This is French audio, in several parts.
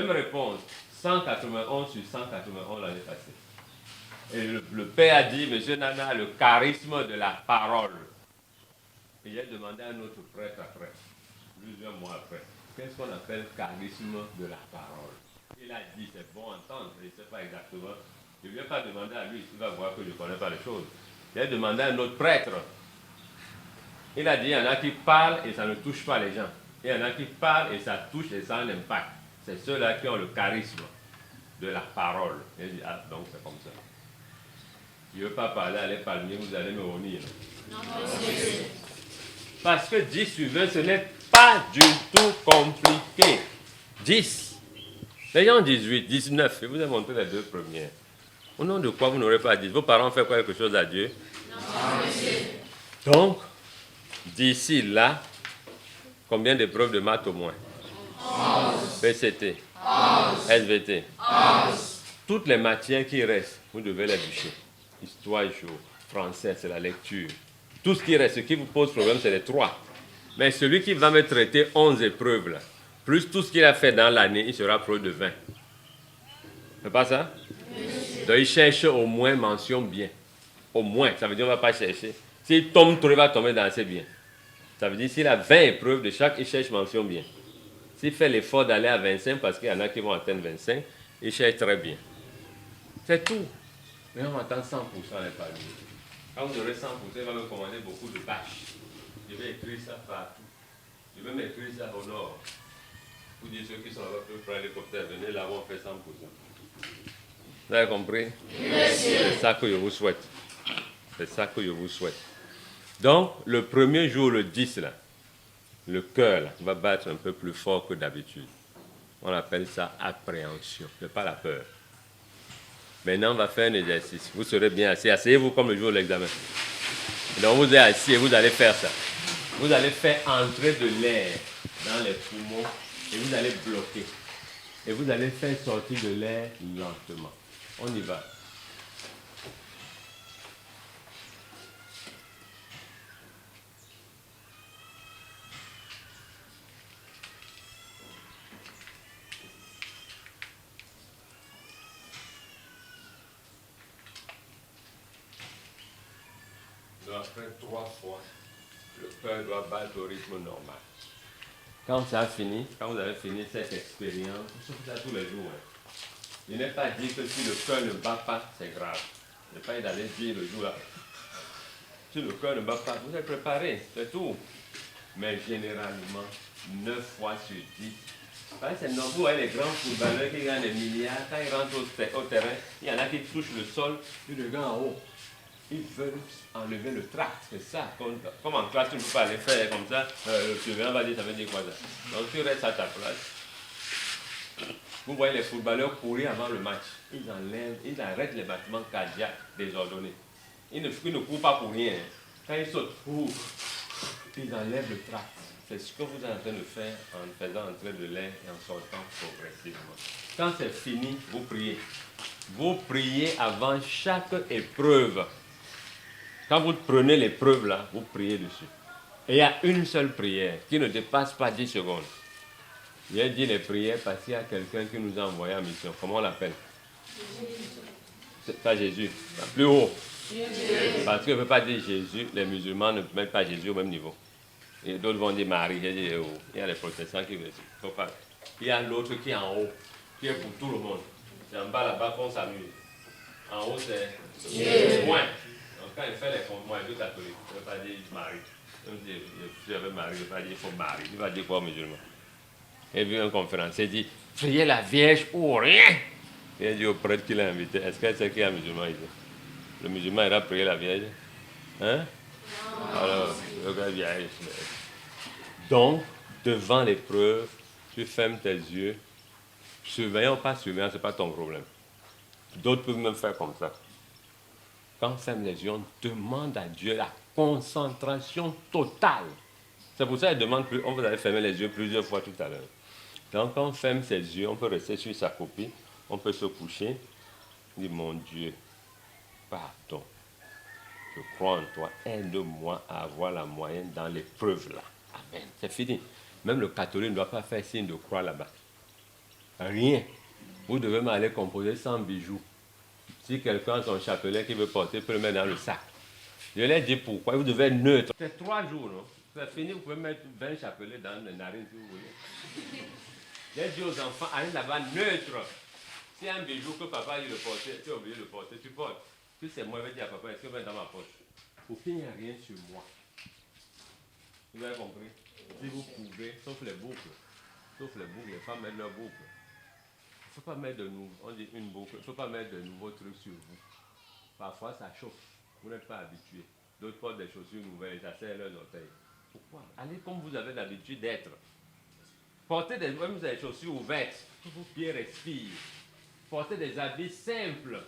Même réponse, 191 sur 191 l'année passée. Et le père a dit, monsieur Nana, le charisme de la parole. Et j'ai demandé à un autre prêtre après, plusieurs mois après, qu'est-ce qu'on appelle charisme de la parole? Il a dit, c'est bon entendre, je ne sais pas exactement. Je ne viens pas demander à lui, il va voir que je ne connais pas les choses. J'ai demandé à un autre prêtre. Il a dit, il y en a qui parlent et ça ne touche pas les gens. Il y en a qui parlent et ça touche et ça a un impact. C'est ceux-là qui ont le charisme de la parole. Il dit, ah, donc c'est comme ça. Je ne veux pas parler à les palmiers, vous allez me honir. Non, parce que 10 sur 20, ce n'est pas du tout compliqué. 10. Les gens 18, 19, je vous ai montré les deux premières. Au nom de quoi vous n'aurez pas 10? Vos parents ont fait quelque chose à Dieu? Non, monsieur. Donc, d'ici là, combien d'épreuves de maths au moins? 11. PCT. 11. SVT. 11. Toutes les matières qui restent, vous devez les bûcher. Histoire et jour, français, c'est la lecture. Tout ce qui reste, ce qui vous pose problème, c'est les 3. Mais celui qui va me traiter 11 épreuves, là, plus tout ce qu'il a fait dans l'année, il sera pro de 20. C'est pas ça? Donc il cherche au moins mention bien. Au moins, ça veut dire qu'on ne va pas chercher. S'il tombe trop, il va tomber dans assez bien. Ça veut dire s'il a 20 épreuves de chaque, il cherche mention bien. S'il fait l'effort d'aller à 25, parce qu'il y en a qui vont atteindre 25, il cherche très bien. C'est tout. Mais on attend 100% les palmiers. Quand vous aurez 100%, il va me commander beaucoup de bâches. Je vais écrire ça partout. Je vais m'écrire ça au nord. Vous dites ceux qui sont là-bas peuvent prendre l'hélicoptère, venez là où on fait 100%. Vous avez compris? C'est ça que je vous souhaite. C'est ça que je vous souhaite. Donc, le premier jour, le 10, là, le cœur là, va battre un peu plus fort que d'habitude. On appelle ça appréhension, c'est pas la peur. Maintenant, on va faire un exercice. Vous serez bien assis. Asseyez-vous comme le jour de l'examen. Donc, vous êtes assis et vous allez faire ça. Vous allez faire entrer de l'air dans les poumons et vous allez bloquer. Et vous allez faire sortir de l'air lentement. On y va. Donc après 3 fois, le cœur doit battre au rythme normal. Quand ça a fini, quand vous avez fini cette expérience, vous faites ça tous les jours. Hein. Il n'est pas dit que si le cœur ne bat pas, c'est grave. Il n'est pas d'aller dire le jour là. Si le cœur ne bat pas, vous êtes préparé, c'est tout. Mais généralement, 9 fois sur 10. C'est normal, vous voyez les grands footballeurs qui gagnent des milliards, quand ils rentrent au terrain, il y en a qui touchent le sol, ils regardent en haut. Ils veulent enlever le tract, c'est ça. Comme en classe, tu ne peux pas aller faire comme ça. Le surveillant va dire, ça veut dire quoi ça? Donc tu restes à ta place. Vous voyez les footballeurs courir avant le match. Ils arrêtent les battements cardiaques désordonnés. Ils ne courent pas pour rien. Quand ils sautent, ils enlèvent le tract. C'est ce que vous êtes en train de faire en faisant entrer de l'air et en sortant progressivement. Quand c'est fini, vous priez. Vous priez avant chaque épreuve. Quand vous prenez l'épreuve là, vous priez dessus. Et il y a une seule prière qui ne dépasse pas 10 secondes. J'ai dit les prières parce qu'il y a quelqu'un qui nous a envoyé en mission. Comment on l'appelle? C'est pas Jésus. Plus haut. Parce qu'on ne peut pas dire Jésus. Les musulmans ne mettent pas Jésus au même niveau. Et d'autres vont dire Marie. J'ai dit, oh. Il y a les protestants qui veulent dire. Il y a l'autre qui est en haut, qui est pour tout le monde. C'est en bas là-bas qu'on s'amuse. En haut, c'est Dieu. Point. Donc quand il fait les comptes, moi, il est catholique. Il ne veut pas dire Marie. Comme si je suis avec Marie, il ne veut pas dire il faut Marie. Il va dire quoi aux musulmans? J'ai vu un conférencier dire priez la Vierge pour rien. Il a dit au prêtre qui l'a invité, est-ce qu'elle sait qu'il y a un musulman ici? Le musulman ira prier la Vierge? Hein? Non. Alors, le Vierge. Donc, devant l'épreuve, tu fermes tes yeux. Surveillant ou pas surveillant, ce n'est pas ton problème. D'autres peuvent même faire comme ça. Quand on ferme les yeux, on demande à Dieu la concentration totale. C'est pour ça qu'il demande, on vous avait fermé les yeux plusieurs fois tout à l'heure. Donc quand on ferme ses yeux, on peut rester sur sa copie, on peut se coucher, on dit mon Dieu, pardon, je crois en toi, aide-moi à avoir la moyenne dans l'épreuve là. Amen. C'est fini. Même le catholique ne doit pas faire signe de croix là-bas. Rien. Vous devez m'aller composer 100 bijoux. Si quelqu'un a son chapelet qu'il veut porter, peut le mettre dans le sac. Je leur ai dit pourquoi. Vous devez être neutre. C'est 3 jours, non? C'est fini, vous pouvez mettre 20 chapelets dans les narines si vous voulez. J'ai dit aux enfants, allez là-bas neutre. Si un bijou que papa il le portait, tu es obligé de le porter, tu portes. Si c'est moi, je vais dire à papa, est-ce que je vais dans ma poche? Pour qu'il n'y ait rien sur moi. Vous avez compris? Si vous pouvez, sauf les boucles. Sauf les boucles, les femmes mettent leurs boucles. Il ne faut pas mettre de nouveau, on dit une boucle, il ne faut pas mettre de nouveaux trucs sur vous. Parfois ça chauffe, vous n'êtes pas habitué. D'autres portent des chaussures nouvelles et ça serre leurs orteils. Pourquoi? Allez comme vous avez l'habitude d'être. Portez même des chaussures ouvertes, que vos pieds respirent. Portez des habits simples,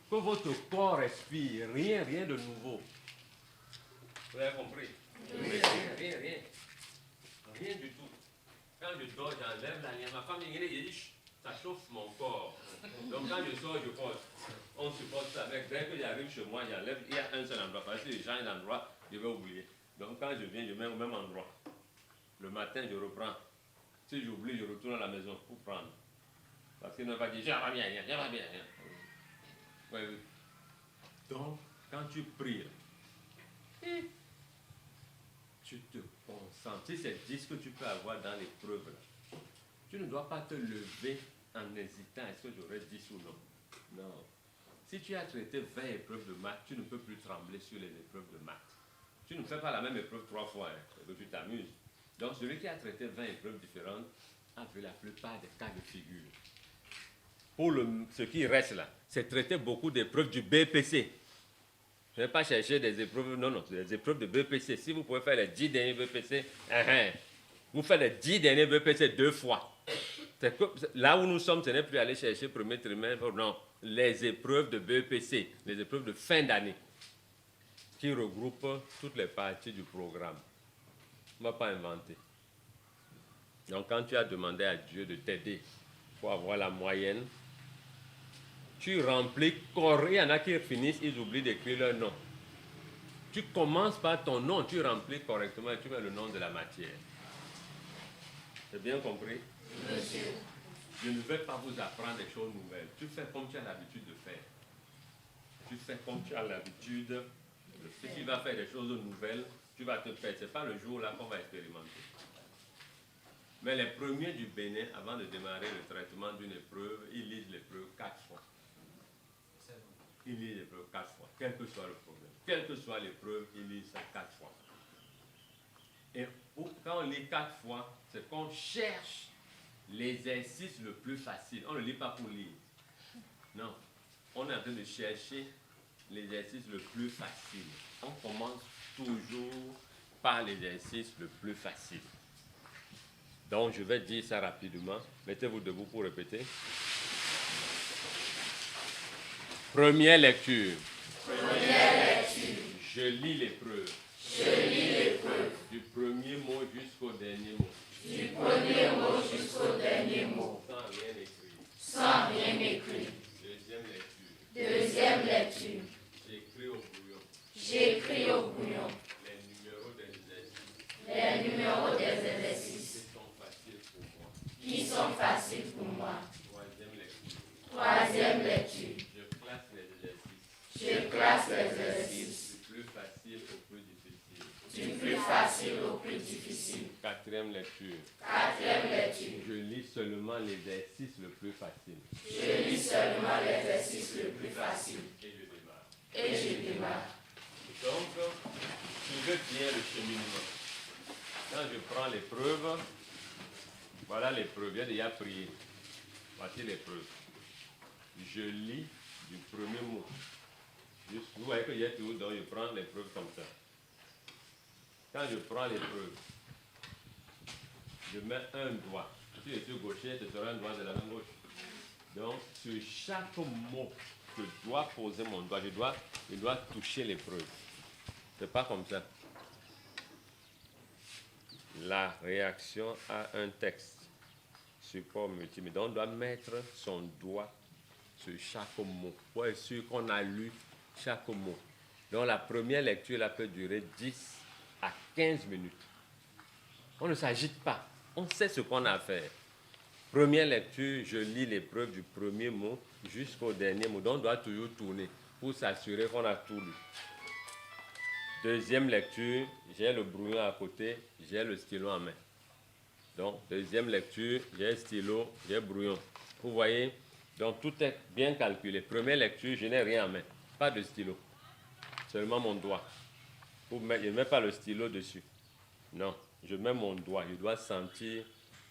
que votre corps respire. Rien de nouveau. Vous avez compris? Rien. Rien du tout. Quand je dors, j'enlève la ligne. Ma femme dit, ça chauffe mon corps. Donc quand je sors, je porte. On supporte ça avec. Dès que j'arrive chez moi, j'enlève. Il y a un seul endroit. Parce que si j'ai changé d'endroit, je vais oublier. Donc quand je viens, je mets au même endroit. Le matin, je reprends. Si j'oublie, je retourne à la maison pour prendre. Parce qu'il ne va pas dire, j'en bien rien. Oui. Donc, quand tu pries, tu te concentres. Si c'est 10 que tu peux avoir dans l'épreuve, tu ne dois pas te lever en hésitant, est-ce que j'aurai 10 ou non? Non. Si tu as traité 20 épreuves de maths, tu ne peux plus trembler sur les épreuves de maths. Tu ne fais pas la même épreuve 3 fois, que tu t'amuses. Donc celui qui a traité 20 épreuves différentes a vu la plupart des cas de figure. Pour ce qui reste là, c'est traiter beaucoup d'épreuves du BPC. Je ne vais pas chercher des épreuves, non, des épreuves de BPC. Si vous pouvez faire les 10 derniers BPC, vous faites les 10 derniers BPC 2 fois. Là où nous sommes, ce n'est plus aller chercher premier trimestre, non, les épreuves de BPC, les épreuves de fin d'année, qui regroupent toutes les parties du programme. On ne va pas inventer. Donc quand tu as demandé à Dieu de t'aider pour avoir la moyenne, tu remplis correctement. Il y en a qui finissent, ils oublient d'écrire leur nom. Tu commences par ton nom, tu remplis correctement et tu mets le nom de la matière. C'est bien compris? Monsieur. Je ne vais pas vous apprendre des choses nouvelles. Tu fais comme tu as l'habitude de faire. Tu fais comme tu as l'habitude de faire. Si tu vas faire des choses nouvelles, tu vas te faire. Ce n'est pas le jour là qu'on va expérimenter. Mais les premiers du Bénin, avant de démarrer le traitement d'une épreuve, ils lisent l'épreuve 4 fois. Ils lisent l'épreuve 4 fois, quel que soit le problème. Quelle que soit l'épreuve, ils lisent ça 4 fois. Et quand on lit 4 fois, c'est qu'on cherche l'exercice le plus facile. On ne lit pas pour lire. Non. On est en train de chercher l'exercice le plus facile. On commence toujours par l'exercice le plus facile. Donc, je vais dire ça rapidement. Mettez-vous debout pour répéter. Première lecture. Je lis l'épreuve. Du premier mot jusqu'au dernier mot. Sans rien écrire. Deuxième lecture. J'écris au brouillon. Les numéros des exercices. Qui sont faciles pour moi. Troisième lecture. Je classe les exercices. Du plus facile au plus difficile. Quatrième lecture. Je lis seulement l'exercice le plus facile. Et je démarre. Donc, suivez bien le cheminement. Quand je prends l'épreuve, voilà l'épreuve, j'ai déjà prié. Voici l'épreuve. Je lis du premier mot. Vous voyez qu'il y a tout, donc je prends l'épreuve comme ça. Quand je prends l'épreuve, je mets un doigt. Si je suis gaucher, ce sera un doigt de la main gauche. Donc, sur chaque mot, je dois poser mon doigt. Je dois toucher l'épreuve. C'est pas comme ça. La réaction à un texte. Support multimédia. Donc, on doit mettre son doigt sur chaque mot pour être sûr qu'on a lu chaque mot. Donc, la première lecture là, peut durer 10 à 15 minutes. On ne s'agite pas. On sait ce qu'on a à faire. Première lecture, je lis l'épreuve du premier mot jusqu'au dernier mot. Donc, on doit toujours tourner pour s'assurer qu'on a tout lu. Deuxième lecture, j'ai le brouillon à côté, j'ai le stylo en main. Donc, deuxième lecture, j'ai stylo, j'ai brouillon. Vous voyez, donc tout est bien calculé. Première lecture, je n'ai rien en main, pas de stylo, seulement mon doigt. Je ne mets pas le stylo dessus. Non, je mets mon doigt, je dois sentir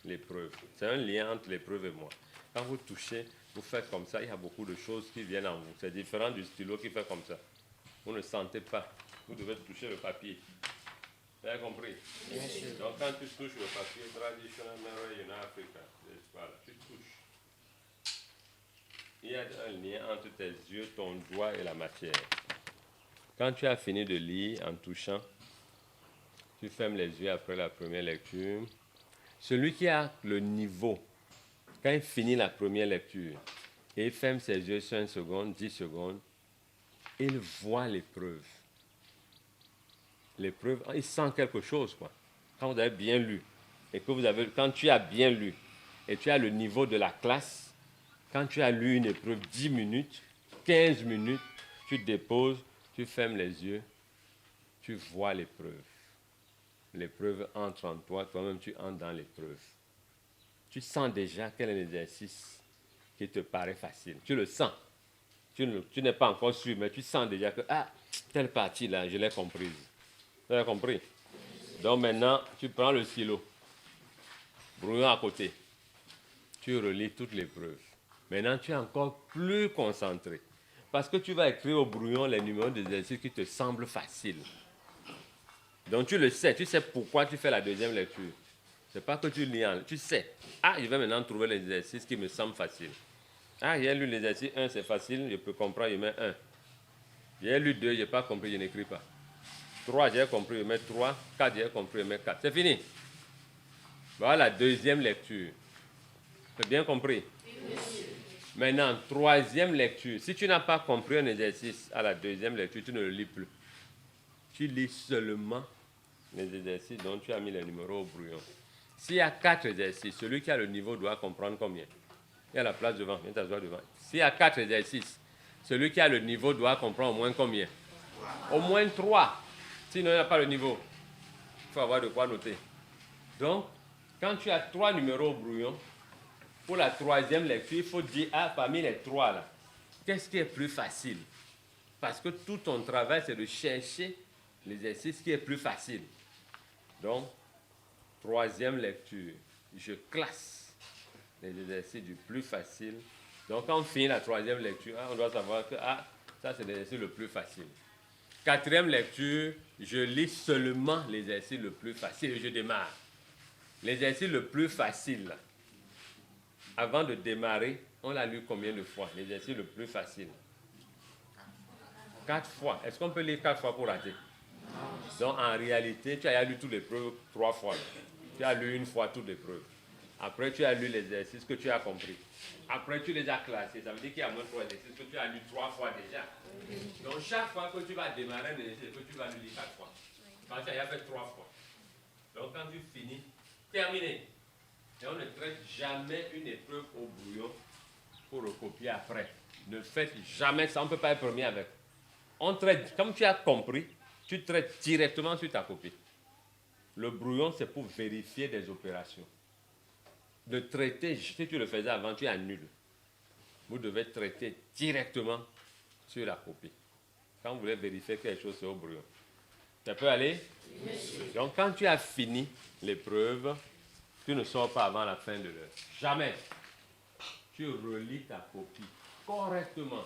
l'épreuve. C'est un lien entre l'épreuve et moi. Quand vous touchez, vous faites comme ça, il y a beaucoup de choses qui viennent en vous. C'est différent du stylo qui fait comme ça. Vous ne sentez pas. Vous devez toucher le papier. Vous avez compris? Bien sûr. Donc quand tu touches le papier, traditional memory in Africa, voilà, tu touches. Il y a un lien entre tes yeux, ton doigt et la matière. Quand tu as fini de lire en touchant, tu fermes les yeux après la première lecture. Celui qui a le niveau, quand il finit la première lecture, et il ferme ses yeux 5 secondes, 10 secondes, il voit l'épreuve. L'épreuve, il sent quelque chose, quoi. Quand vous avez bien lu, et que quand tu as bien lu, et tu as le niveau de la classe, quand tu as lu une épreuve 10 minutes, 15 minutes, tu déposes, tu fermes les yeux, tu vois l'épreuve. L'épreuve entre en toi, toi-même tu entres dans l'épreuve. Tu sens déjà quel est l'exercice qui te paraît facile. Tu le sens. Tu n'es pas encore sûr, mais tu sens déjà que, telle partie-là, je l'ai comprise. Tu as compris? Donc maintenant, tu prends le stylo, brouillon à côté. Tu relis toute l'épreuve. Maintenant, tu es encore plus concentré. Parce que tu vas écrire au brouillon les numéros d'exercices qui te semblent faciles. Donc tu le sais, tu sais pourquoi tu fais la deuxième lecture. C'est pas que tu lis, tu sais. Je vais maintenant trouver l'exercice qui me semble facile. J'ai lu l'exercice 1, c'est facile, je peux comprendre, je mets 1. J'ai lu 2, je n'ai pas compris, je n'écris pas. 3, j'ai compris, je mets 3. 4, j'ai compris, je mets 4. C'est fini. Voilà la deuxième lecture. Tu as bien compris? Oui. Maintenant, troisième lecture. Si tu n'as pas compris un exercice à la deuxième lecture, tu ne le lis plus. Tu lis seulement les exercices dont tu as mis les numéros au brouillon. S'il y a 4 exercices, celui qui a le niveau doit comprendre combien? Il y a la place devant, viens t'asseoir devant. S'il y a 4 exercices, celui qui a le niveau doit comprendre au moins combien? Au moins 3. Sinon, il n'y a pas le niveau. Il faut avoir de quoi noter. Donc, quand tu as 3 numéros au brouillon, pour la troisième lecture, il faut dire, parmi les 3 là, qu'est-ce qui est plus facile? Parce que tout ton travail, c'est de chercher l'exercice qui est plus facile. Donc, troisième lecture, je classe les exercices du plus facile. Donc, quand on finit la troisième lecture, on doit savoir que ça, c'est l'exercice le plus facile. Quatrième lecture, je lis seulement l'exercice le plus facile et je démarre. L'exercice le plus facile, là, avant de démarrer, on l'a lu combien de fois? L'exercice le plus facile. 4 fois. Est-ce qu'on peut lire 4 fois pour rater? Donc, en réalité, tu as lu toutes les preuves 3 fois. Tu as lu une fois toutes les preuves. Après, tu as lu l'exercice que tu as compris. Après, tu les as classés. Ça veut dire qu'il y a moins 3 exercices que tu as lu 3 fois déjà. Donc, chaque fois que tu vas démarrer un exercice, que tu vas le lire 4 fois. Parce que tu as fait 3 fois. Donc, quand tu finis, terminé. Et on ne traite jamais une épreuve au brouillon pour recopier après. Ne faites jamais ça. On ne peut pas être premier avec. On traite, comme tu as compris, tu traites directement sur ta copie. Le brouillon, c'est pour vérifier des opérations. De traiter, si tu le faisais avant, tu annules. Vous devez traiter directement sur la copie. Quand vous voulez vérifier quelque chose, c'est au brouillon. Ça peut aller? Yes. Donc, quand tu as fini l'épreuve, tu ne sors pas avant la fin de l'heure. Jamais. Tu relis ta copie correctement.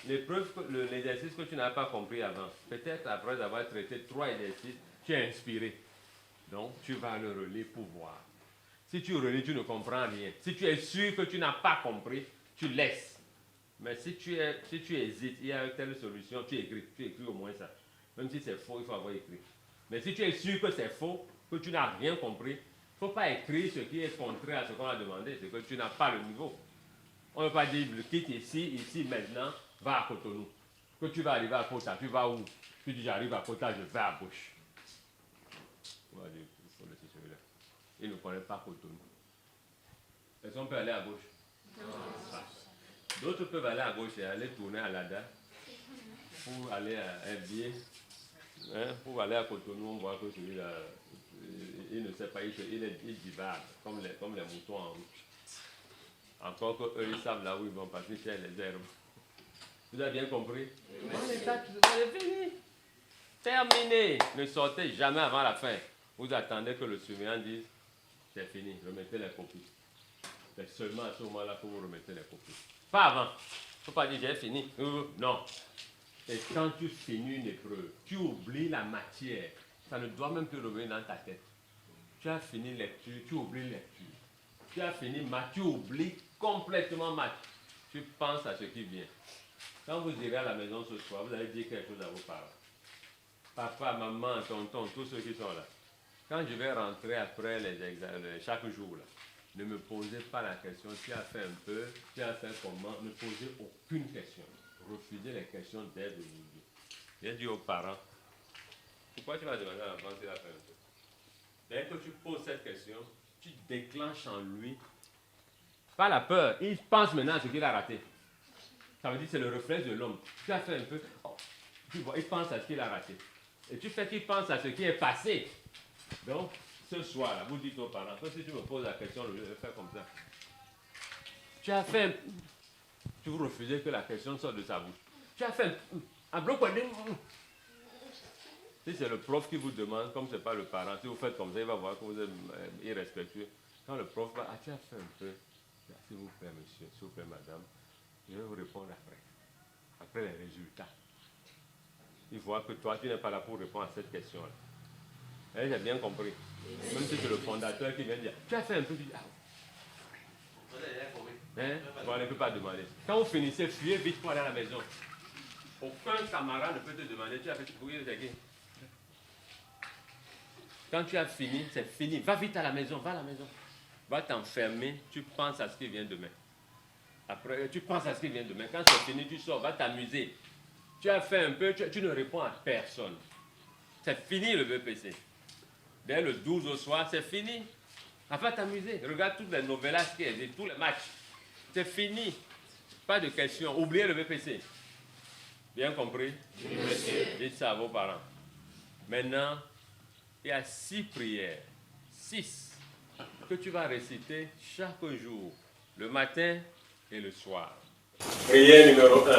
L'exercice que tu n'as pas compris avant, peut-être après avoir traité 3 exercices, tu es inspiré. Donc, tu vas le relire pour voir. Si tu relis, tu ne comprends rien. Si tu es sûr que tu n'as pas compris, tu laisses. Mais si tu hésites, il y a telle solution, tu écris au moins ça. Même si c'est faux, il faut avoir écrit. Mais si tu es sûr que c'est faux, que tu n'as rien compris, il ne faut pas écrire ce qui est contraire à ce qu'on a demandé, c'est que tu n'as pas le niveau. On ne peut pas dire, quitte ici, maintenant, va à Cotonou. Que tu vas arriver à Kota, tu vas où? Tu dis, j'arrive à Kota, je vais à Bouche. On va dire, il faut laisser celui-là. Il ne connaît pas Cotonou. Personne peut aller à gauche. D'autres peuvent aller à gauche et aller tourner à l'ADA pour aller à FBA. Hein, pour aller à Cotonou, on voit que celui-là, il ne sait pas, il divague comme les moutons en route. Encore qu'eux, ils savent là où ils vont passer, c'est les herbes. Vous avez bien compris? C'est fini. Terminé. Ne sortez jamais avant la fin. Vous attendez que le surveillant dise c'est fini, remettez les copies. C'est seulement à ce moment-là que vous remettez les copies. Pas avant. Il ne faut pas dire j'ai fini. Non. Et quand tu finis une épreuve, tu oublies la matière. Ça ne doit même plus revenir dans ta tête. Tu as fini lecture, tu oublies lecture. Tu as fini maths, tu oublies complètement maths. Tu penses à ce qui vient. Quand vous irez à la maison ce soir, vous allez dire quelque chose à vos parents. Papa, maman, tonton, tous ceux qui sont là. Quand je vais rentrer après les examens, chaque jour, là, ne me posez pas la question, tu as fait un peu, tu as fait comment, ne posez aucune question. Refusez les questions dès aujourd'hui. J'ai dit aux parents, pourquoi tu vas demander à l'enfant s'il a fait un peu? Dès que tu poses cette question, tu déclenches en lui, pas la peur, il pense maintenant à ce qu'il a raté. Ça veut dire que c'est le réflexe de l'homme. Tu as fait un peu, oh, tu vois, il pense à ce qu'il a raté. Et tu fais qu'il pense à ce qui est passé. Donc, ce soir-là, vous dites aux parents, si tu me poses la question, je vais faire comme ça. Tu as fait, tu vous refusez que la question sorte de sa bouche. Tu as fait un bloc. Si c'est le prof qui vous demande, comme ce n'est pas le parent, si vous faites comme ça, il va voir que vous êtes irrespectueux. Quand le prof va, tu as fait un peu, s'il vous plaît, monsieur, s'il vous plaît, madame, je vais vous répondre après les résultats. Il voit que toi, tu n'es pas là pour répondre à cette question-là. J'ai bien compris. Même si c'est le fondateur qui vient dire, tu as fait un peu, tu dis, ah. Voilà, il ne peut pas demander. Quand vous finissez, fuyez vite pour aller à la maison. Aucun camarade ne peut te demander, tu as fait pour y aller. Quand tu as fini, c'est fini. Va vite à la maison, va à la maison. Va t'enfermer, tu penses à ce qui vient demain. Après, tu penses à ce qui vient demain. Quand c'est fini, tu sors, va t'amuser. Tu as fait un peu, tu ne réponds à personne. C'est fini le BPC. Dès le 12 au soir, c'est fini. Va t'amuser. Regarde toutes les novellas qui existent, tous les matchs. C'est fini. Pas de questions. Oubliez le BPC. Bien compris? Oui, monsieur. Dites ça à vos parents. Maintenant, il y a 6 prières. 6 que tu vas réciter chaque jour, le matin et le soir. Prière numéro 1.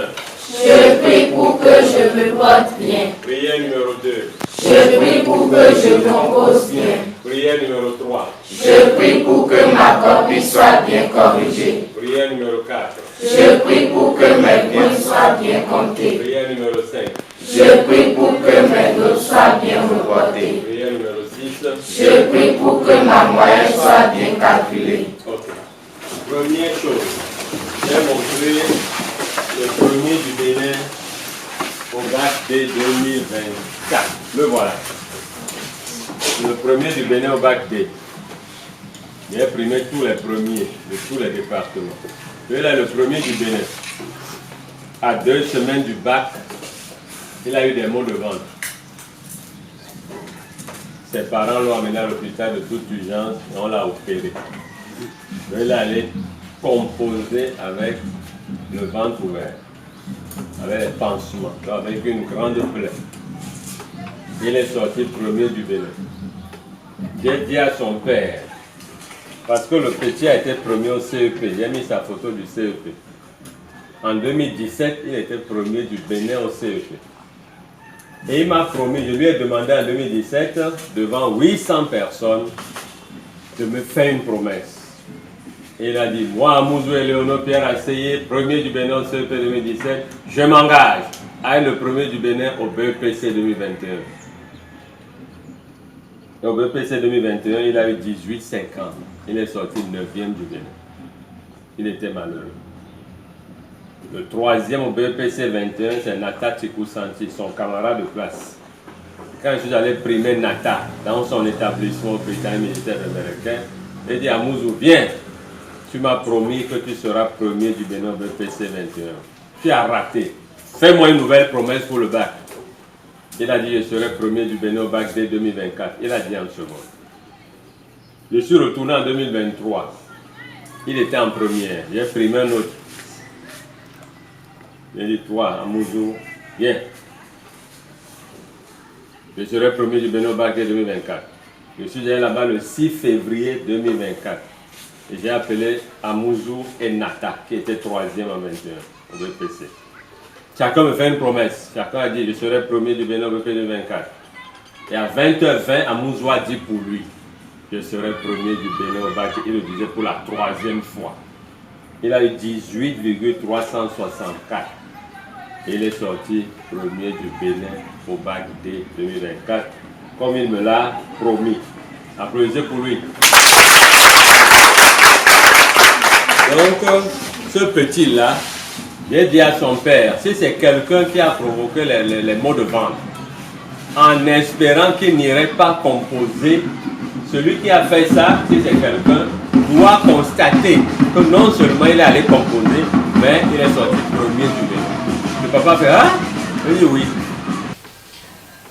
Je prie pour que je me porte bien. Prière numéro 2. Je prie pour que je compose bien. Prière numéro 3. Je prie pour que ma copie soit bien corrigée. Prière numéro 4. Je prie pour que mes points soient bien comptés. Prière numéro 5. Je prie pour que mes notes soient bien reportées. Prière numéro 6. Je prie pour que ma moyenne soit bien calculée. Ok. Première chose, j'ai montré le premier du Bénin au bac D 2024. Le voilà. Le premier du Bénin au bac D. J'ai imprimé tous les premiers de tous les départements. Et là, le premier du Bénin. À 2 semaines du bac, il a eu des maux de ventre. Ses parents l'ont amené à l'hôpital de toute urgence et on l'a opéré. Il est allé composer avec le ventre ouvert, avec les pansements, avec une grande plaie. Il est sorti premier du Bénin. J'ai dit à son père, parce que le petit a été premier au CEP, j'ai mis sa photo du CEP. En 2017, il était premier du Bénin au CEP. Et il m'a promis, je lui ai demandé en 2017, devant 800 personnes, de me faire une promesse. Et il a dit, moi, Amouzou et Léonard Pierre Asseyé, premier du Bénin au CEP 2017, je m'engage à être le premier du Bénin au BEPC 2021. Et au BEPC 2021, il a eu 18-5 ans. Il est sorti 9e du Bénin. Il était malheureux. Le 3e au BEPC 21, c'est Nata Tchikousanti, son camarade de classe. Quand je suis allé primer Nata dans son établissement au Britannique militaire américain, il dit à Mouzou, viens, tu m'as promis que tu seras premier du Bénin au BEPC 21. Tu as raté. Fais-moi une nouvelle promesse pour le bac. Il a dit, je serai premier du Bénin au bac dès 2024. Il a dit en seconde. Je suis retourné en 2023. Il était en première. J'ai primé un autre. J'ai dit, toi, Amouzou, viens. Je serai premier du Bénin au bac 2024. Je suis allé là-bas le 6 février 2024. Et j'ai appelé Amouzou et Nata, qui était troisième en 21 au BPC. Chacun me fait une promesse. Chacun a dit, je serai premier du Bénin au BPC 2024. Et à 20h20, Amouzou a dit pour lui, je serai premier du Bénin au bac. Il le disait pour la troisième fois. Il a eu 18,364. Et il est sorti premier du Bénin au bac D 2024, comme il me l'a promis. Applaudissez pour lui. Donc, ce petit-là, j'ai dit à son père, si c'est quelqu'un qui a provoqué les maux de ventre, en espérant qu'il n'irait pas composer, celui qui a fait ça, si c'est quelqu'un, doit constater que non seulement il est allé composer, mais il est sorti premier du Bénin. Le papa fait, ah? Il dit oui.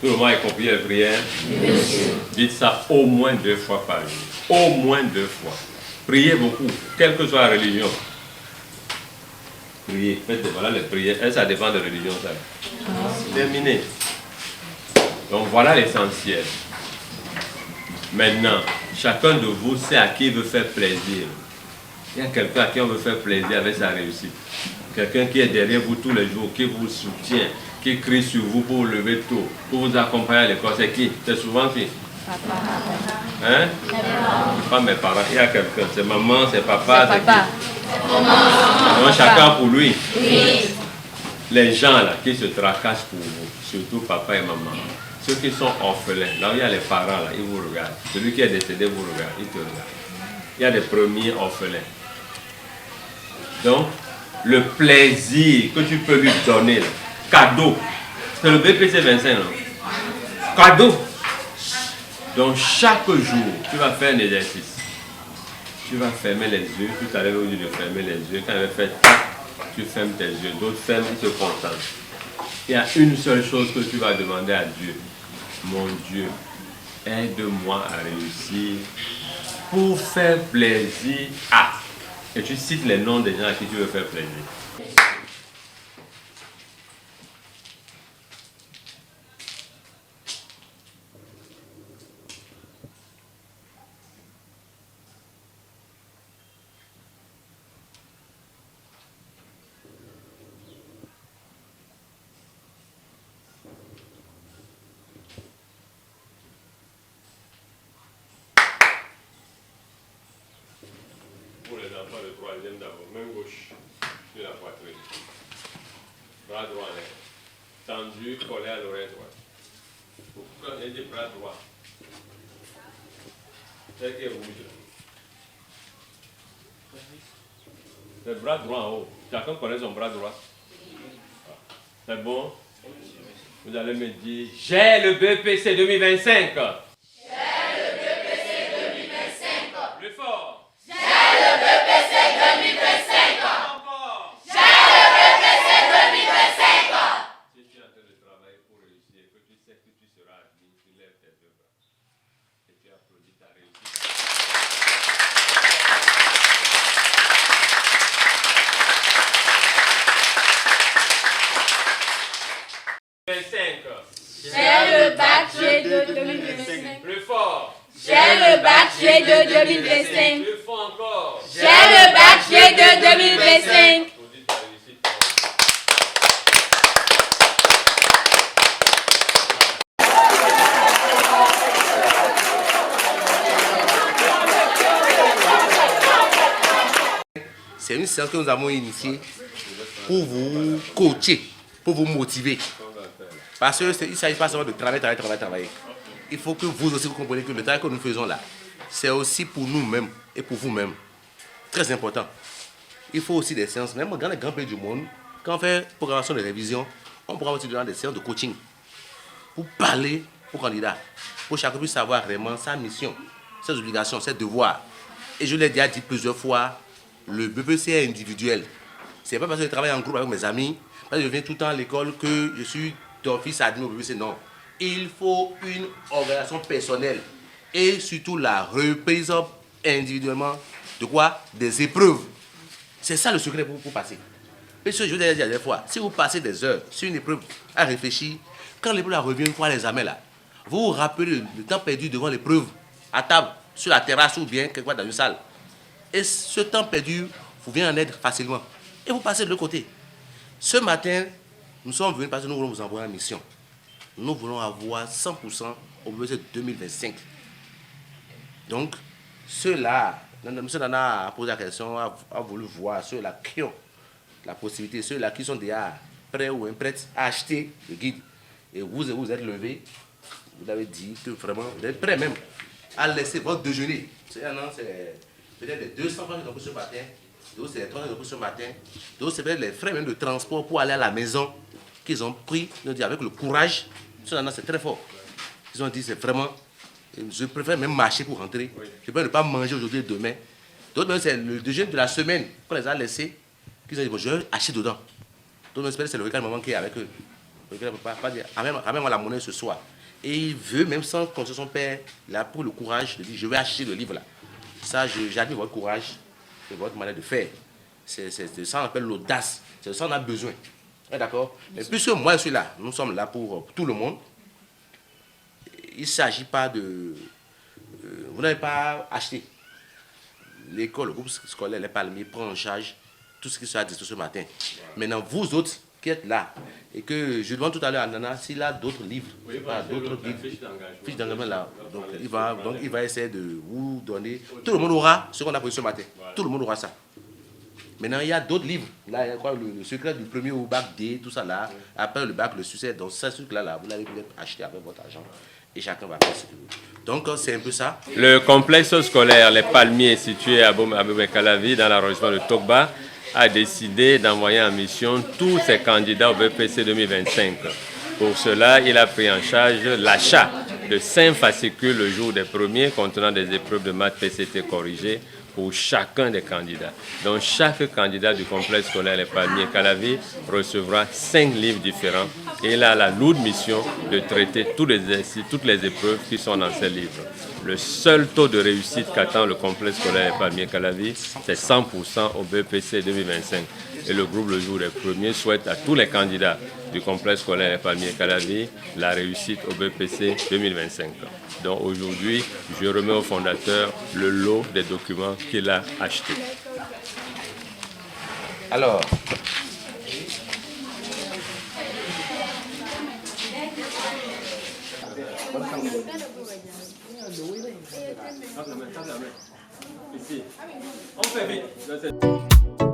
Tout le monde a compris la prière. Dites ça au moins 2 fois par jour. Au moins 2 fois. Priez beaucoup, quelle que soit la religion. Priez. Faites, voilà les prières. Et ça dépend de la religion. Ça. Terminé. Donc voilà l'essentiel. Maintenant, chacun de vous sait à qui il veut faire plaisir. Il y a quelqu'un à qui on veut faire plaisir avec sa réussite. Quelqu'un qui est derrière vous tous les jours, qui vous soutient, qui crie sur vous pour vous lever tôt, pour vous accompagner à l'école. C'est qui? C'est souvent qui? Papa. Hein? Pas mes parents. Il y a quelqu'un. C'est maman, c'est papa, c'est qui? Donc chacun pour lui. Oui. Les gens là qui se tracassent pour vous, surtout papa et maman. Ceux qui sont orphelins, là où il y a les parents là, ils vous regardent. Celui qui est décédé vous regarde, il te regarde. Il y a des premiers orphelins. Donc, le plaisir que tu peux lui donner, là, cadeau, c'est le BPC 25, non? Cadeau. Donc, chaque jour, tu vas faire un exercice. Tu vas fermer les yeux. Tout à l'heure, au lieu de fermer les yeux, quand elle fait tac, tu fermes tes yeux. D'autres ferment, ils se concentrent. Il y a une seule chose que tu vas demander à Dieu. Mon Dieu, aide-moi à réussir pour faire plaisir à. Et tu cites les noms des gens à qui tu veux faire plaisir. Pour les enfants de troisième d'abord, main gauche sur la poitrine. Bras droit tendu, collé à l'oreille droite. Quand il dit bras droit, c'est qui est rouge. Le bras droit en haut. Chacun connaît son bras droit. C'est bon? Vous allez me dire, j'ai le BPC 2025. Plus fort. J'ai le bac G2 2025. Plus fort. J'ai le bac G2 2025. Plus fort encore. J'ai le bac G2 2025. C'est une séance que nous avons initiée pour vous coacher, pour vous motiver. Parce qu'il ne s'agit pas seulement de travailler. Il faut que vous aussi vous compreniez que le travail que nous faisons là, c'est aussi pour nous-mêmes et pour vous-même. Très important. Il faut aussi des séances, même dans les grands pays du monde, quand on fait programmation de révision, on pourra aussi donner des séances de coaching pour parler aux candidats, pour chacun puisse savoir vraiment sa mission, ses obligations, ses devoirs. Et je l'ai déjà dit plusieurs fois, le BPC est individuel. Ce n'est pas parce que je travaille en groupe avec mes amis, parce que je viens tout le temps à l'école que je suis d'office admis au BPC. Non. Il faut une organisation personnelle et surtout la reprise individuellement de quoi? Des épreuves. C'est ça le secret pour passer. Et ce que je vous ai dit la dernière fois, si vous passez des heures sur une épreuve à réfléchir, quand l'épreuve revient une fois les amène là, vous vous rappelez le temps perdu devant l'épreuve, à table, sur la terrasse ou bien quelque part dans une salle. Et ce temps perdu vous vient en aide facilement. Et vous passez de l'autre côté. Ce matin, nous sommes venus parce que nous voulons vous envoyer en mission. Nous voulons avoir 100% au BPC 2025. Donc, ceux-là, M. Nana a posé la question, a voulu voir ceux-là qui ont la possibilité, ceux-là qui sont déjà prêts ou prêts à acheter le guide. Et vous êtes levés, vous avez dit que vraiment, vous êtes prêts même à laisser votre déjeuner. C'est peut-être les 200 francs qu'ils ont pris ce matin, d'autres c'est les 300 qu'ils ont pris ce matin, d'autres c'est peut-être les frais même de transport pour aller à la maison qu'ils ont pris, ils ont dit avec le courage. C'est très fort. Ils ont dit c'est vraiment, je préfère même marcher pour rentrer. Je préfère ne pas manger aujourd'hui et demain. D'autres c'est le déjeuner de la semaine qu'on les a laissés, qu'ils ont dit bon, je vais acheter dedans. Donc j'espère que c'est le week-end maman qui est avec eux. Le week-end pas dire ramène-moi la monnaie ce soir. Et il veut, même sans consulter son père, là pour le courage de dire je vais acheter le livre là. Ça, j'admire votre courage et votre manière de faire. C'est ça qu'on appelle l'audace. C'est ça qu'on a besoin. D'accord? Mais puisque moi je suis là, nous sommes là pour tout le monde. Il ne s'agit pas de... vous n'avez pas acheté. L'école, le groupe scolaire, les palmiers prend en charge tout ce qui sera dit ce matin. Maintenant, vous autres qui êtes là, et que je demande tout à l'heure à Nana s'il a d'autres livres, d'autres fiches d'engagement là. Donc il va essayer de vous donner. Tout le monde aura ce qu'on a pris ce matin. Tout le monde aura ça. Maintenant, il y a d'autres livres. Là, il y a quoi, le secret du premier au bac D, tout ça là. Après le bac, le succès. Donc, ce truc-là, vous l'avez peut-être acheté avec votre argent. Et chacun va faire ce qu'il veut. Donc, c'est un peu ça. Le complexe scolaire Les Palmiers, situé à Abomey-Calavi, dans l'arrondissement de Tokba, a décidé d'envoyer en mission tous ses candidats au BPC 2025. Pour cela, il a pris en charge l'achat de 5 fascicules le jour des premiers contenant des épreuves de maths PCT corrigées pour chacun des candidats. Donc chaque candidat du complexe scolaire Les Palmiers Calavi recevra 5 livres différents et il a la lourde mission de traiter tous les exercices, toutes les épreuves qui sont dans ces livres. Le seul taux de réussite qu'attend le complexe scolaire Les Palmiers Calavi, c'est 100% au BPC 2025. Et le groupe Le Jour des Premiers souhaite à tous les candidats du complexe scolaire Les Palmiers Calavi la réussite au BPC 2025. Donc aujourd'hui, je remets au fondateur le lot des documents qu'il a achetés. Alors, Ici. On fait vite.